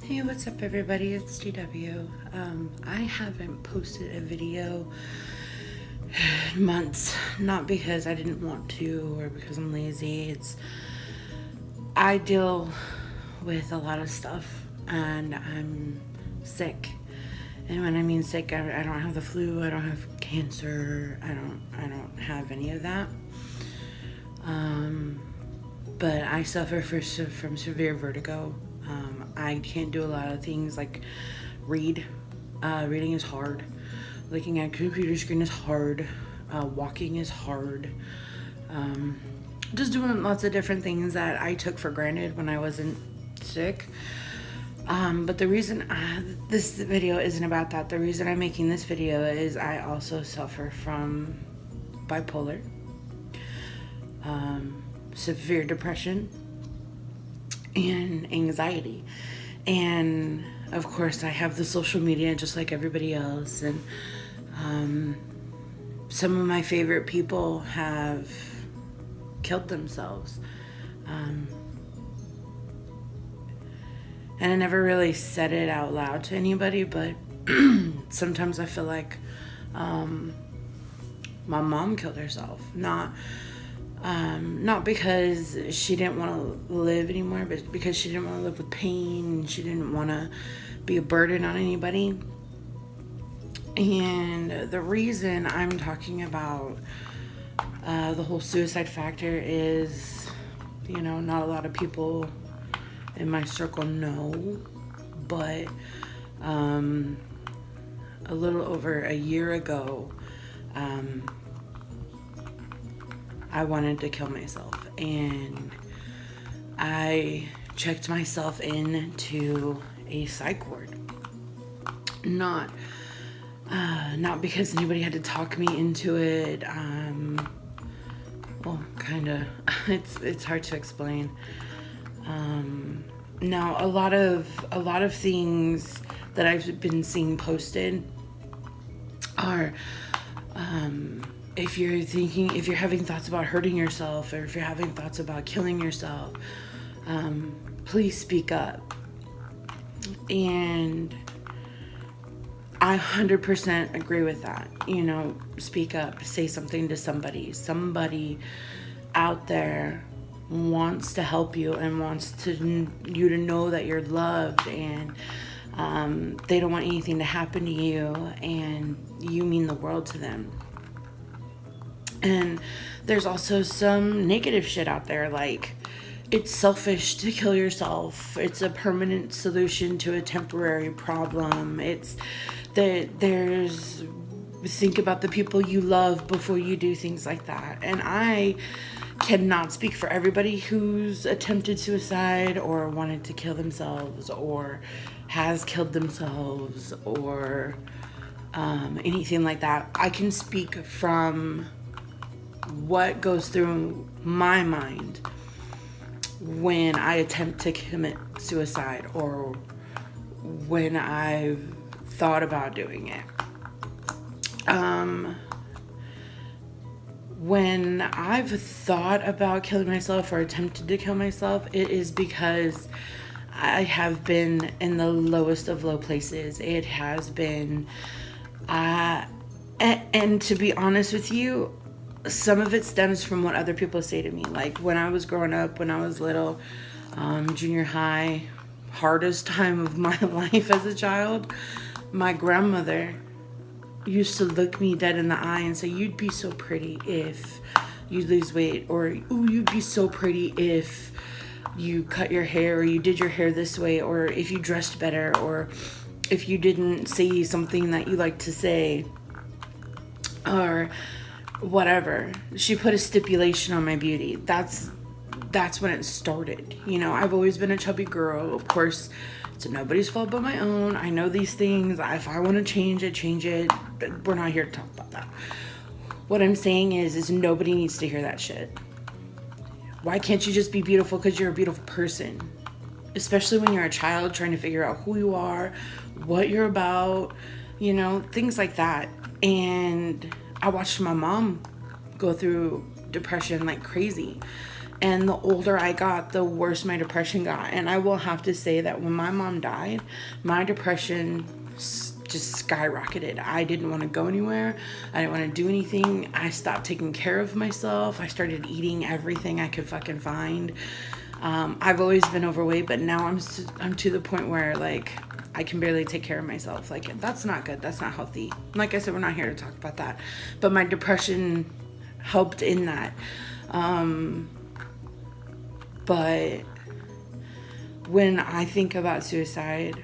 Hey, what's up, everybody? It's DW. I haven't posted a video in months, not because I didn't want to or because I'm lazy. I deal with a lot of stuff and I'm sick. And when I mean sick, I don't have the flu, I don't have cancer, I don't have any of that. But I suffer from severe vertigo. I can't do a lot of things like read. Reading is hard. Looking at a computer screen is hard. Walking is hard. Just doing lots of different things that I took for granted when I wasn't sick. But the reason this video isn't about that, the reason I'm making this video is I also suffer from bipolar, severe depression, and anxiety. And of course, I have the social media just like everybody else. And some of my favorite people have killed themselves. And I never really said it out loud to anybody, but sometimes I feel like my mom killed herself. Not because she didn't want to live anymore, but because she didn't want to live with pain. She didn't want to be a burden on anybody. And the reason I'm talking about the whole suicide factor is, not a lot of people in my circle know, but a little over a year ago, I wanted to kill myself, and I checked myself into a psych ward. Not because anybody had to talk me into it. Well, kind of. It's hard to explain. Now, a lot of things that I've been seeing posted are, if you're having thoughts about hurting yourself, or if you're having thoughts about killing yourself, please speak up. And I 100% agree with that. Speak up, say something to somebody. Somebody out there wants to help you and wants you to know that you're loved, and they don't want anything to happen to you, and you mean the world to them. And there's also some negative shit out there, like it's selfish to kill yourself. It's a permanent solution to a temporary problem. It's that think about the people you love before you do things like that. And I cannot speak for everybody who's attempted suicide or wanted to kill themselves or has killed themselves or anything like that. I can speak from what goes through my mind when I attempt to commit suicide or when I've thought about doing it. When I've thought about killing myself or attempted to kill myself, it is because I have been in the lowest of low places. It has been, and to be honest with you, some of it stems from what other people say to me. Like when I was growing up, when I was little, junior high, hardest time of my life as a child, my grandmother used to look me dead in the eye and say, "You'd be so pretty if you lose weight," or "Ooh, you'd be so pretty if you cut your hair, or you did your hair this way, or if you dressed better, or if you didn't say something that you like to say, or whatever." She put a stipulation on my beauty. That's when it started. I've always been a chubby girl. Of course, it's nobody's fault but my own. I know these things. If I want to change it. But we're not here to talk about that. What I'm saying is nobody needs to hear that shit. Why can't you just be beautiful because you're a beautiful person? Especially when you're a child trying to figure out who you are, what you're about, things like that. And I watched my mom go through depression like crazy. And the older I got, the worse my depression got. And I will have to say that when my mom died, my depression just skyrocketed. I didn't want to go anywhere. I didn't want to do anything. I stopped taking care of myself. I started eating everything I could fucking find. I've always been overweight, but now I'm to the point where, like, I can barely take care of myself. Like, that's not good. That's not healthy. Like I said, we're not here to talk about that. But my depression helped in that. But when I think about suicide,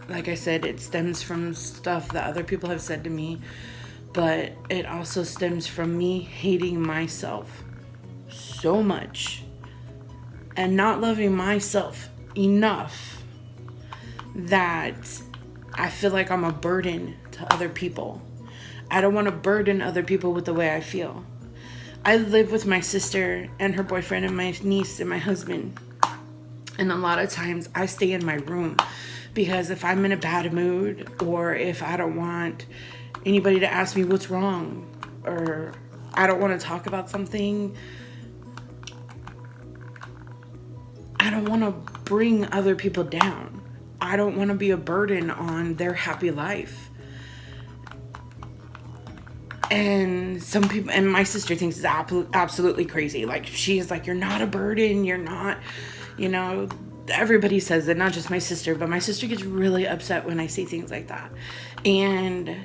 like I said, it stems from stuff that other people have said to me, but it also stems from me hating myself so much and not loving myself enough that I feel like I'm a burden to other people. I don't want to burden other people with the way I feel. I live with my sister and her boyfriend and my niece and my husband. And a lot of times I stay in my room because if I'm in a bad mood or if I don't want anybody to ask me what's wrong or I don't want to talk about something, I don't want to bring other people down. I don't want to be a burden on their happy life. And some people, and my sister thinks it's absolutely crazy. Like, she is like, you're not a burden. You're not, everybody says it, not just my sister, but my sister gets really upset when I say things like that. And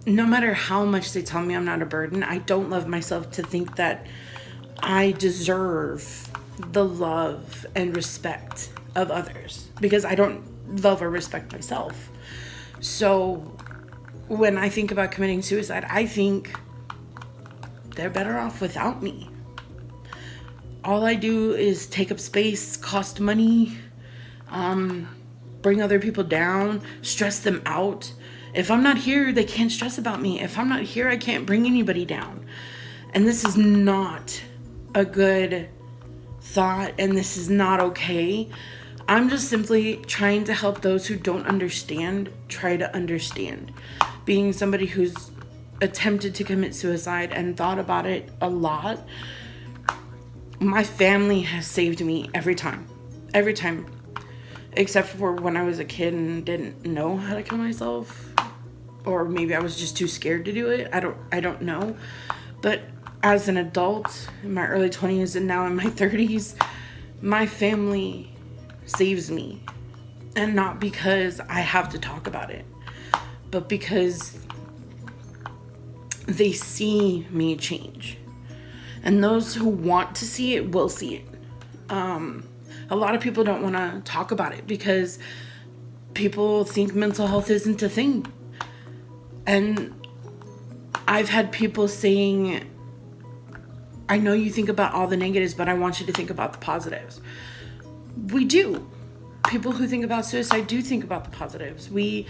no matter how much they tell me I'm not a burden, I don't love myself to think that I deserve the love and respect of others because I don't love or respect myself. So when I think about committing suicide, I think they're better off without me. All I do is take up space, cost money, bring other people down, stress them out. If I'm not here, they can't stress about me. If I'm not here, I can't bring anybody down. And this is not a good thought, and this is not okay. I'm just simply trying to help those who don't understand try to understand. Being somebody who's attempted to commit suicide and thought about it a lot, my family has saved me every time, except for when I was a kid and didn't know how to kill myself, or maybe I was just too scared to do it. I don't know. But as an adult in my early 20s and now in my 30s, my family saves me. And not because I have to talk about it, but because they see me change. And those who want to see it will see it. A lot of people don't want to talk about it because people think mental health isn't a thing. And I've had people saying, I know you think about all the negatives, but I want you to think about the positives. We do. People who think about suicide do think about the positives. We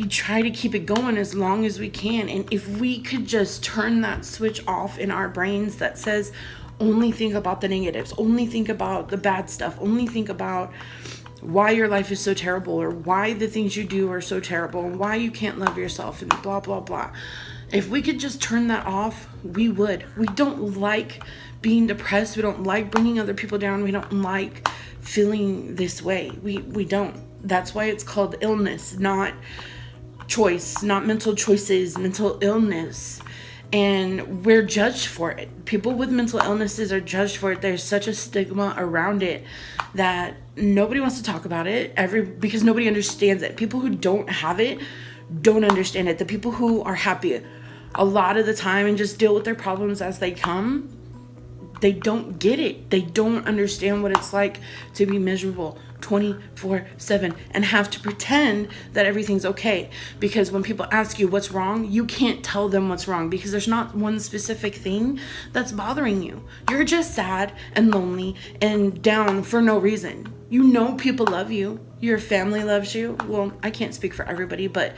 try to keep it going as long as we can. And if we could just turn that switch off in our brains that says, only think about the negatives, only think about the bad stuff, only think about why your life is so terrible or why the things you do are so terrible and why you can't love yourself and blah, blah, blah. If we could just turn that off, we would. We don't like being depressed. We don't like bringing other people down. We don't like feeling this way. We don't. That's why it's called illness, not choice, not mental choices, mental illness. And we're judged for it. People with mental illnesses are judged for it. There's such a stigma around it that nobody wants to talk about it because nobody understands it. People who don't have it don't understand it. The people who are happy a lot of the time and just deal with their problems as they come, they don't get it. They don't understand what it's like to be miserable 24/7 and have to pretend that everything's okay. Because when people ask you what's wrong, you can't tell them what's wrong because there's not one specific thing that's bothering you. You're just sad and lonely and down for no reason. You know people love you. Your family loves you. Well, I can't speak for everybody, but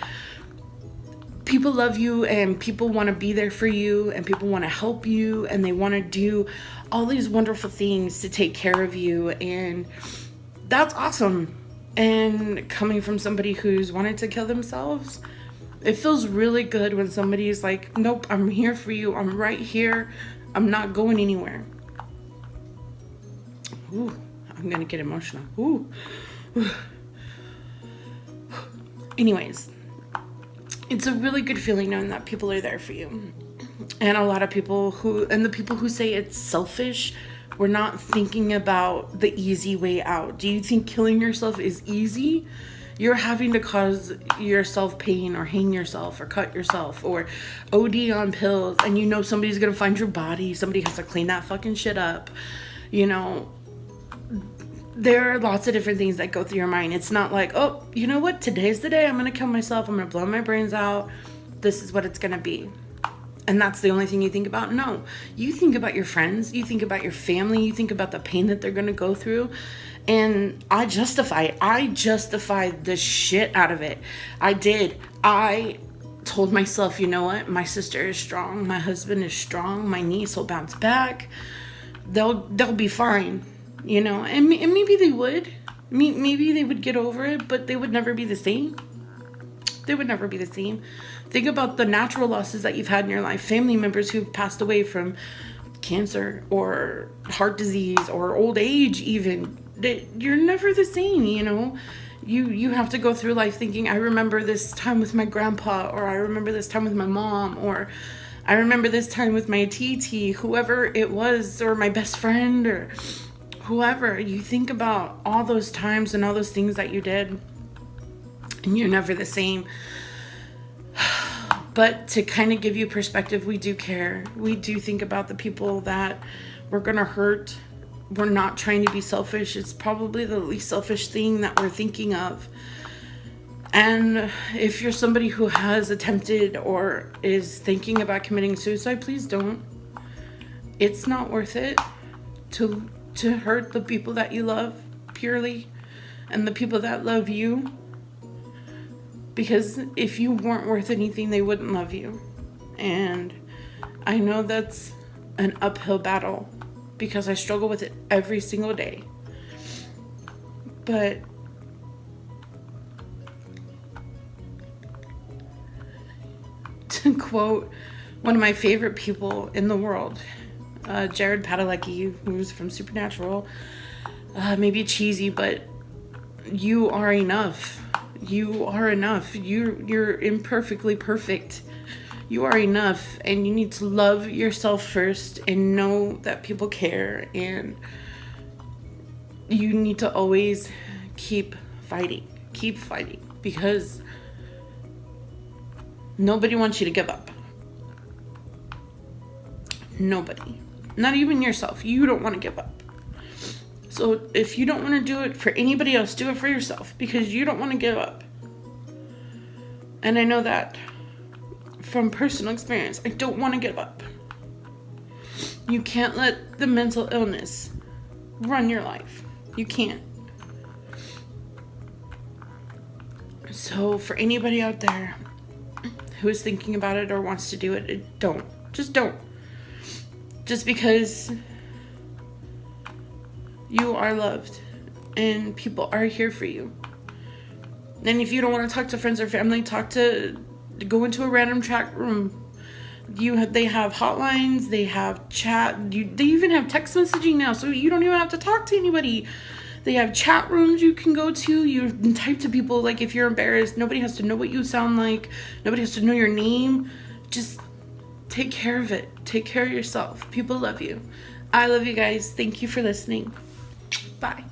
people love you and people want to be there for you and people want to help you and they want to do all these wonderful things to take care of you, and that's awesome. And coming from somebody who's wanted to kill themselves, it feels really good when somebody's like, nope, I'm here for you. I'm right here. I'm not going anywhere. Ooh, I'm gonna get emotional. Ooh. Anyways, it's a really good feeling knowing that people are there for you. And a lot of people the people who say it's selfish, we're not thinking about the easy way out. Do you think killing yourself is easy? You're having to cause yourself pain, or hang yourself, or cut yourself, or OD on pills, and you know somebody's gonna find your body. Somebody has to clean that fucking shit up. You know, there are lots of different things that go through your mind. It's not like, oh, you know what? Today's the day I'm gonna kill myself. I'm gonna blow my brains out. This is what it's gonna be. And that's the only thing you think about? No. You think about your friends. You think about your family. You think about the pain that they're gonna go through. And I justified the shit out of it. I did. I told myself, you know what? My sister is strong. My husband is strong. My niece will bounce back. They'll be fine, you know. And maybe they would. Maybe they would get over it, but they would never be the same. They would never be the same. Think about the natural losses that you've had in your life. Family members who've passed away from cancer or heart disease or old age even. You're never the same, you know. You have to go through life thinking, I remember this time with my grandpa, or I remember this time with my mom, or I remember this time with my TT, whoever it was, or my best friend, or whoever. You think about all those times and all those things that you did, and you're never the same. But to kind of give you perspective, we do care. We do think about the people that we're gonna hurt. We're not trying to be selfish. It's probably the least selfish thing that we're thinking of. And if you're somebody who has attempted or is thinking about committing suicide, please don't. It's not worth it to hurt the people that you love purely, and the people that love you. Because if you weren't worth anything, they wouldn't love you. And I know that's an uphill battle, because I struggle with it every single day. But to quote one of my favorite people in the world, Jared Padalecki, who's from Supernatural, maybe cheesy, but you are enough. You are enough. You're imperfectly perfect. You are enough, and you need to love yourself first and know that people care, and you need to always keep fighting, because nobody wants you to give up. Nobody. Not even yourself. You don't want to give up. So if you don't want to do it for anybody else, do it for yourself, because you don't want to give up. And I know that from personal experience. I don't want to give up. You can't let the mental illness run your life. You can't. So for anybody out there who is thinking about it or wants to do it, don't. Just don't. Just because you are loved and people are here for you. And if you don't want to talk to friends or family, go into a random chat room. They have hotlines, they have chat, they even have text messaging now, so you don't even have to talk to anybody. They have chat rooms you can go to. You can type to people, like, if you're embarrassed. Nobody has to know what you sound like. Nobody has to know your name. Just take care of it. Take care of yourself. People love you. I love you guys. Thank you for listening. Bye.